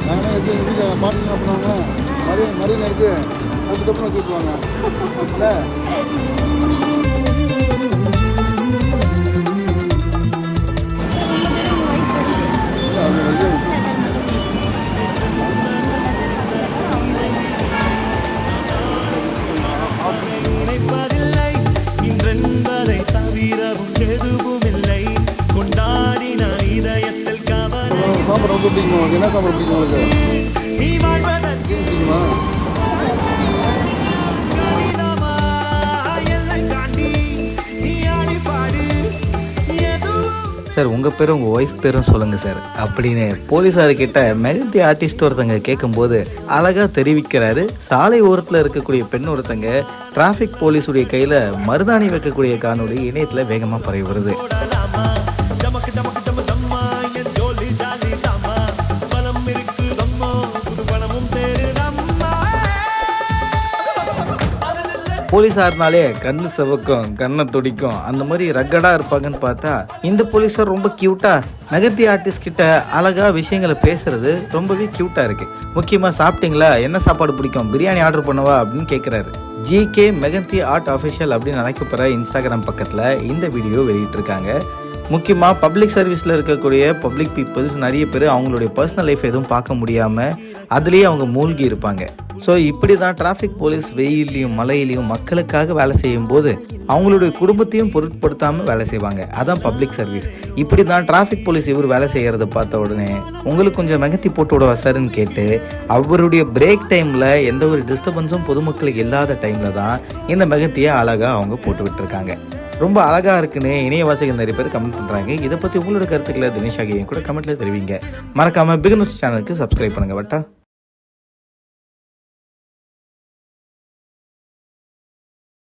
நாங்களே எடுத்து எங்கள் வீட்டில் பாட்டு என்ன பண்ணுவாங்க மறியல் எடுத்து தப்பு தப்புன்னு வச்சு விட்ருவாங்க இல்லை சாப்பாடு ரொம்ப பிடிக்குமா உங்களுக்கு? என்ன சாப்பாடு பிடிக்கும் உங்களுக்கு? பிடிக்குமா? சார் உங்கள் பேரும் உங்கள் ஒய்ஃப் பேரும் சொல்லுங்கள் சார் அப்படின்னு போலீஸார்கிட்ட மெகந்தி ஆர்டிஸ்ட் ஒருத்தங்க கேட்கும்போது அழகாக தெரிவிக்கிறாரு. சாலை ஓரத்தில் இருக்கக்கூடிய பெண் ஒருத்தங்க டிராஃபிக் போலீஸுடைய கையில் மருதாணி வைக்கக்கூடிய காணொலி இணையத்தில் வேகமாக பரவி வருது. போலீஸார்னாலே கண்ணு செவக்கும் கண்ணை துடிக்கும் அந்த மாதிரி ரக்கடாக இருப்பாங்கன்னு பார்த்தா இந்த போலீஸார் ரொம்ப க்யூட்டாக மெகந்தி ஆர்டிஸ்ட் கிட்ட அழகாக விஷயங்களை பேசுறது ரொம்பவே க்யூட்டாக இருக்குது. முக்கியமாக சாப்பிட்டீங்களா, என்ன சாப்பாடு பிடிக்கும், பிரியாணி ஆர்டர் பண்ணவா அப்படின்னு கேட்குறாரு. ஜிகே மெகந்தி ஆர்ட் அஃபிஷியல் அப்படின்னு அழைக்கப்படுற இன்ஸ்டாகிராம் பக்கத்தில் இந்த வீடியோ வெளியிட்டிருக்காங்க. முக்கியமாக பப்ளிக் சர்வீஸில் இருக்கக்கூடிய பப்ளிக் பீப்புள்ஸ் நிறைய பேர் அவங்களுடைய பர்சனல் லைஃப் எதுவும் பார்க்க முடியாமல் அதுலேயே அவங்க மூழ்கி இருப்பாங்க. ஸோ இப்படி தான் டிராஃபிக் போலீஸ் வெயிலையும் மழையிலையும் மக்களுக்காக வேலை செய்யும் போது அவங்களுடைய குடும்பத்தையும் பொருட்படுத்தாமல் வேலை செய்வாங்க. அதான் பப்ளிக் சர்வீஸ். இப்படி தான் டிராஃபிக் போலீஸ் இவர் வேலை செய்கிறத பார்த்த உடனே உங்களுக்கு கொஞ்சம் மெகந்தி போட்டு விட சார்ன்னு கேட்டு அவருடைய பிரேக் டைமில் எந்த ஒரு டிஸ்டர்பன்ஸும் பொதுமக்களுக்கு இல்லாத டைமில் தான் இந்த மெகந்தியை அழகாக அவங்க போட்டு விட்டுருக்காங்க. ரொம்ப அழகாக இருக்குன்னு இணையவாசிகள் நிறைய பேர் கமெண்ட் பண்ணுறாங்க. இதை பற்றி உங்களோட கருத்துக்களை தினேஷ் ஆகிய கூட கமெண்ட்டில் தெரிவிங்க. மறக்காமல் பிக் நியூஸ் சேனலுக்கு சப்ஸ்கிரைப் பண்ணுங்கள். வட்டா.